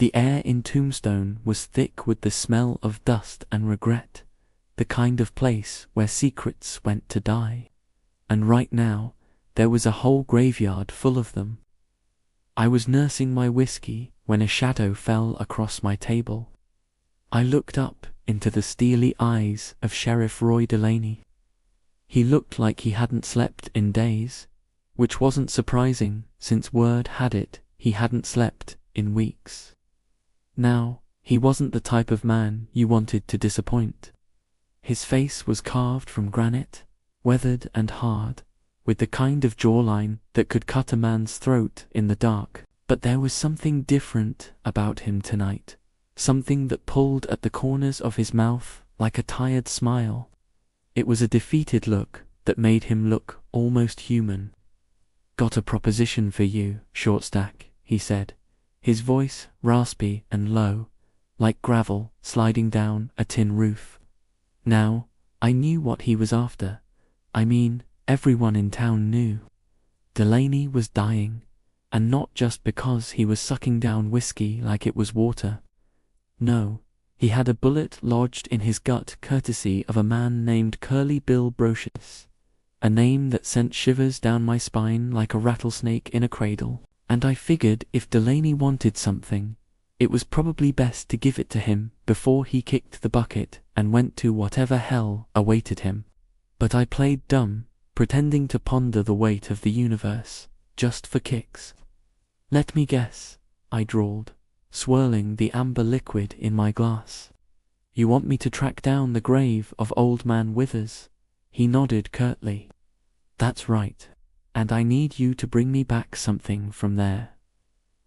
The air in Tombstone was thick with the smell of dust and regret, the kind of place where secrets went to die. And right now, there was a whole graveyard full of them. I was nursing my whiskey when a shadow fell across my table. I looked up into the steely eyes of Sheriff Roy Delaney. He looked like he hadn't slept in days, which wasn't surprising since word had it he hadn't slept in weeks. Now, he wasn't the type of man you wanted to disappoint. His face was carved from granite, weathered and hard, with the kind of jawline that could cut a man's throat in the dark. But there was something different about him tonight, something that pulled at the corners of his mouth like a tired smile. It was a defeated look that made him look almost human. "Got a proposition for you, Shortstack," he said, his voice raspy and low, like gravel sliding down a tin roof. Now, I knew what he was after. I mean, everyone in town knew. Delaney was dying, and not just because he was sucking down whiskey like it was water. No, he had a bullet lodged in his gut courtesy of a man named Curly Bill Brocious, a name that sent shivers down my spine like a rattlesnake in a cradle. And I figured if Delaney wanted something, it was probably best to give it to him before he kicked the bucket and went to whatever hell awaited him. But I played dumb, pretending to ponder the weight of the universe, just for kicks. "Let me guess," I drawled, swirling the amber liquid in my glass. "You want me to track down the grave of Old Man Withers?" He nodded curtly. "That's right. And I need you to bring me back something from there."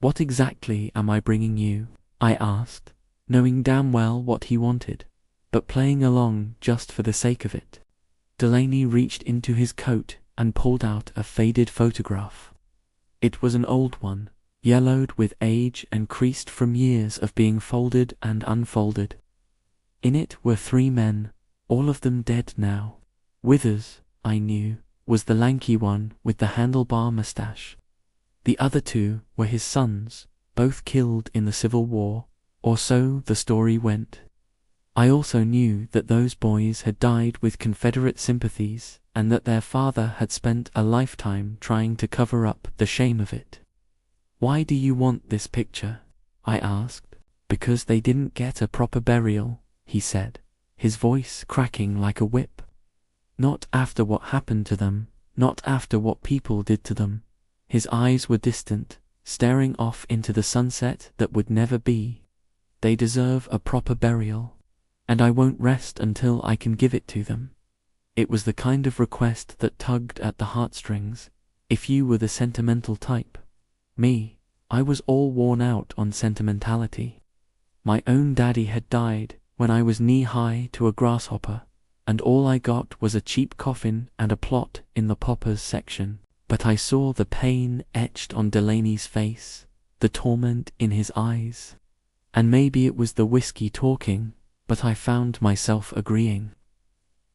"What exactly am I bringing you?" I asked, knowing damn well what he wanted, but playing along just for the sake of it. Delaney reached into his coat and pulled out a faded photograph. It was an old one, yellowed with age and creased from years of being folded and unfolded. In it were 3 men, all of them dead now. Withers, I knew, was the lanky one with the handlebar mustache. The other 2 were his sons, both killed in the Civil War, or so the story went. I also knew that those boys had died with Confederate sympathies and that their father had spent a lifetime trying to cover up the shame of it. "Why do you want this picture?" I asked. "Because they didn't get a proper burial," he said, his voice cracking like a whip. "Not after what happened to them, not after what people did to them." His eyes were distant, staring off into the sunset that would never be. "They deserve a proper burial, and I won't rest until I can give it to them." It was the kind of request that tugged at the heartstrings, if you were the sentimental type. Me, I was all worn out on sentimentality. My own daddy had died when I was knee-high to a grasshopper, and all I got was a cheap coffin and a plot in the paupers section. But I saw the pain etched on Delaney's face, the torment in his eyes. And maybe it was the whiskey talking, but I found myself agreeing.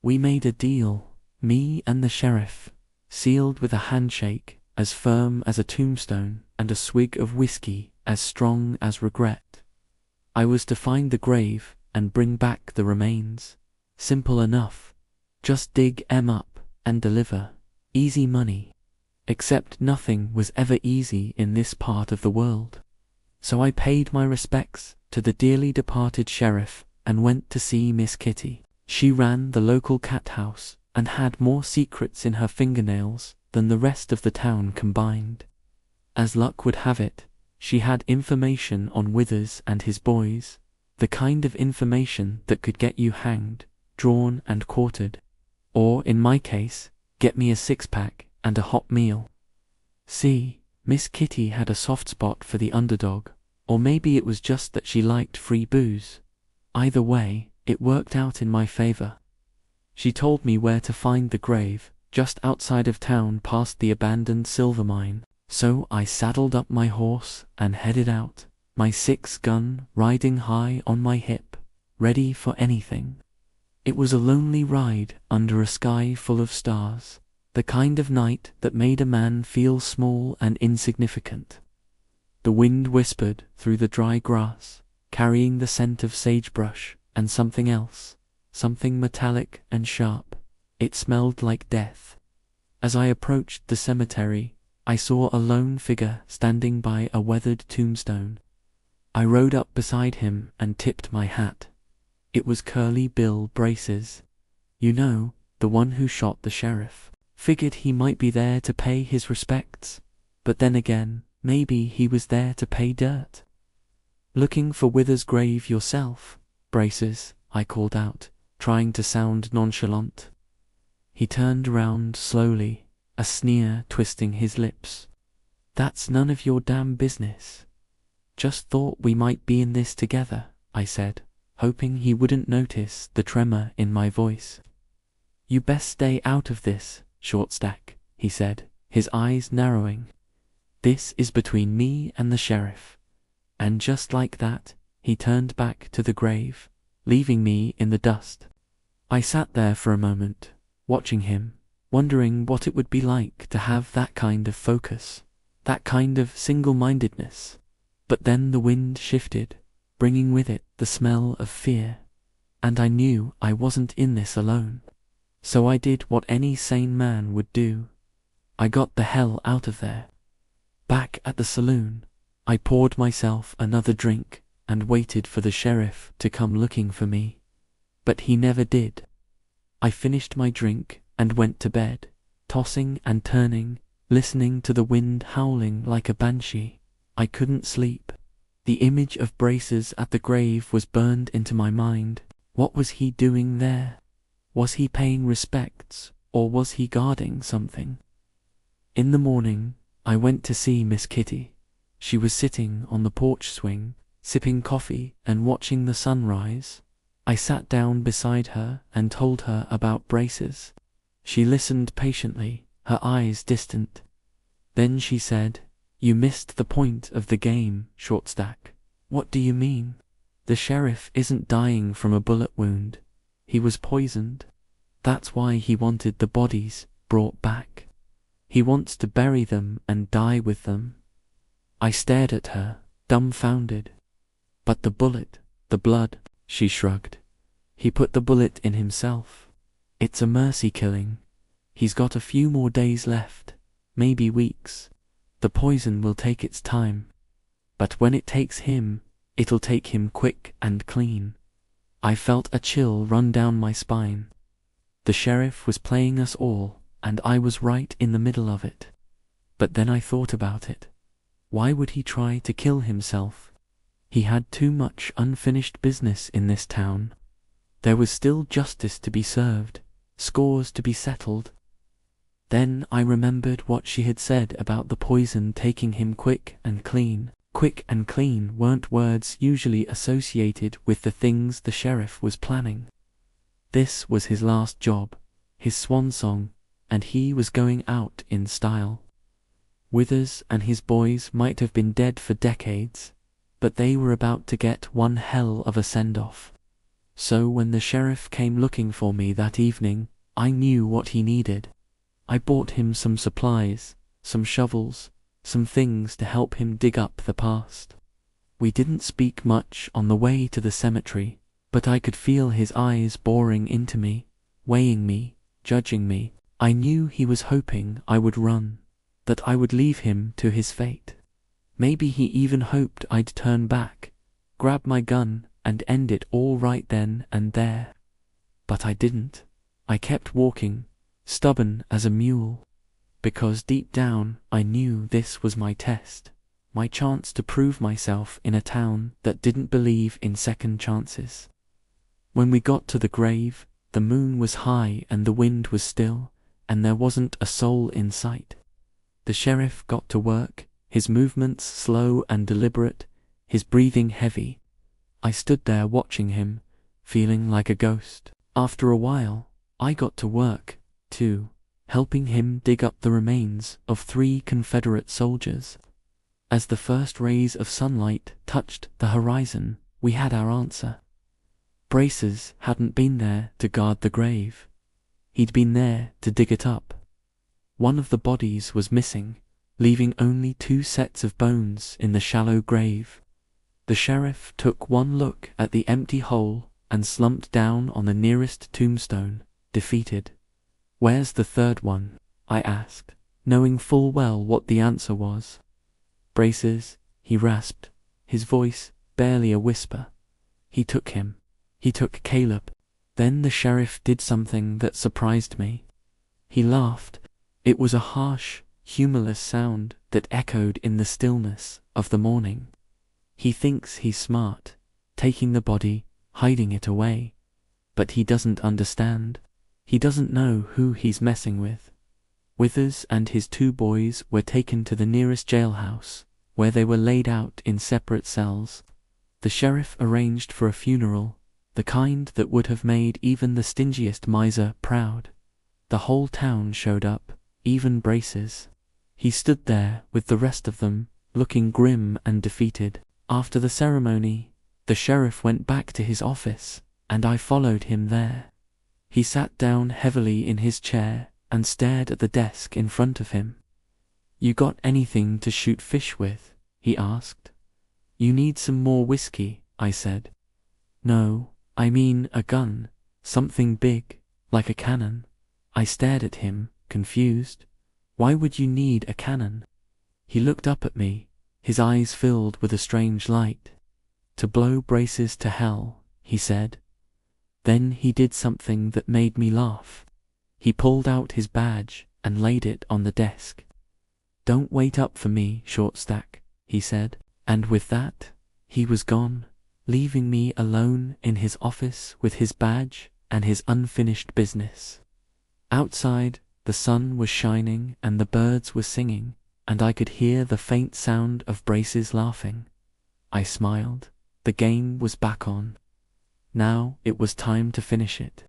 We made a deal, me and the sheriff, sealed with a handshake as firm as a tombstone and a swig of whiskey as strong as regret. I was to find the grave and bring back the remains. Simple enough. Just dig 'em up and deliver. Easy money. Except nothing was ever easy in this part of the world. So I paid my respects to the dearly departed sheriff and went to see Miss Kitty. She ran the local cat house and had more secrets in her fingernails than the rest of the town combined. As luck would have it, she had information on Withers and his boys, the kind of information that could get you hanged, drawn and quartered, or in my case, get me a 6-pack and a hot meal. See, Miss Kitty had a soft spot for the underdog, or maybe it was just that she liked free booze. Either way, it worked out in my favor. She told me where to find the grave, just outside of town past the abandoned silver mine. So I saddled up my horse and headed out, my 6-gun riding high on my hip, ready for anything. It was a lonely ride under a sky full of stars, the kind of night that made a man feel small and insignificant. The wind whispered through the dry grass, carrying the scent of sagebrush and something else, something metallic and sharp. It smelled like death. As I approached the cemetery, I saw a lone figure standing by a weathered tombstone. I rode up beside him and tipped my hat. It was Curly Bill Braces. You know, the one who shot the sheriff. Figured he might be there to pay his respects, but then again, maybe he was there to pay dirt. "Looking for Wither's grave yourself, Braces?" I called out, trying to sound nonchalant. He turned around slowly, a sneer twisting his lips. "That's none of your damn business." "Just thought we might be in this together," I said, hoping he wouldn't notice the tremor in my voice. "You best stay out of this, Shortstack," he said, his eyes narrowing. "This is between me and the sheriff." And just like that, he turned back to the grave, leaving me in the dust. I sat there for a moment, watching him, wondering what it would be like to have that kind of focus, that kind of single-mindedness. But then the wind shifted, bringing with it the smell of fear, and I knew I wasn't in this alone. So I did what any sane man would do. I got the hell out of there. Back at the saloon, I poured myself another drink and waited for the sheriff to come looking for me. But he never did. I finished my drink and went to bed, tossing and turning, listening to the wind howling like a banshee. I couldn't sleep. The image of Braces at the grave was burned into my mind. What was he doing there? Was he paying respects, or was he guarding something? In the morning, I went to see Miss Kitty. She was sitting on the porch swing, sipping coffee and watching the sunrise. I sat down beside her and told her about Braces. She listened patiently, her eyes distant. Then she said, "You missed the point of the game, Shortstack." "What do you mean?" "The sheriff isn't dying from a bullet wound. He was poisoned. That's why he wanted the bodies brought back. He wants to bury them and die with them." I stared at her, dumbfounded. "But the bullet, the blood," she shrugged. "He put the bullet in himself. It's a mercy killing. He's got a few more days left, maybe weeks. The poison will take its time. But when it takes him, it'll take him quick and clean." I felt a chill run down my spine. The sheriff was playing us all, and I was right in the middle of it. But then I thought about it. Why would he try to kill himself? He had too much unfinished business in this town. There was still justice to be served, scores to be settled. Then I remembered what she had said about the poison taking him quick and clean. Quick and clean weren't words usually associated with the things the sheriff was planning. This was his last job, his swan song, and he was going out in style. Withers and his boys might have been dead for decades, but they were about to get one hell of a send-off. So when the sheriff came looking for me that evening, I knew what he needed. I bought him some supplies, some shovels, some things to help him dig up the past. We didn't speak much on the way to the cemetery, but I could feel his eyes boring into me, weighing me, judging me. I knew he was hoping I would run, that I would leave him to his fate. Maybe he even hoped I'd turn back, grab my gun, and end it all right then and there. But I didn't. I kept walking, stubborn as a mule, because deep down I knew this was my test, my chance to prove myself in a town that didn't believe in second chances. When we got to the grave, the moon was high and the wind was still, and there wasn't a soul in sight. The sheriff got to work, his movements slow and deliberate, his breathing heavy. I stood there watching him, feeling like a ghost. After a while, I got to work, too, helping him dig up the remains of 3 Confederate soldiers. As the first rays of sunlight touched the horizon, we had our answer. Braces hadn't been there to guard the grave. He'd been there to dig it up. One of the bodies was missing, leaving only 2 sets of bones in the shallow grave. The sheriff took one look at the empty hole and slumped down on the nearest tombstone, defeated. "Where's the third one?" I asked, knowing full well what the answer was. "Braces," he rasped, his voice barely a whisper. "He took him. He took Caleb." Then the sheriff did something that surprised me. He laughed. It was a harsh, humorless sound that echoed in the stillness of the morning. "He thinks he's smart, taking the body, hiding it away. But he doesn't understand. He doesn't know who he's messing with." Withers and his 2 boys were taken to the nearest jailhouse, where they were laid out in separate cells. The sheriff arranged for a funeral, the kind that would have made even the stingiest miser proud. The whole town showed up, even Braces. He stood there with the rest of them, looking grim and defeated. After the ceremony, the sheriff went back to his office, and I followed him there. He sat down heavily in his chair and stared at the desk in front of him. "You got anything to shoot fish with?" he asked. "You need some more whiskey," I said. "No, I mean a gun, something big, like a cannon." I stared at him, confused. "Why would you need a cannon?" He looked up at me, his eyes filled with a strange light. "To blow Braces to hell," he said. Then he did something that made me laugh. He pulled out his badge and laid it on the desk. "Don't wait up for me, Shortstack," he said. And with that, he was gone, leaving me alone in his office with his badge and his unfinished business. Outside, the sun was shining and the birds were singing, and I could hear the faint sound of Braces laughing. I smiled. The game was back on. Now it was time to finish it.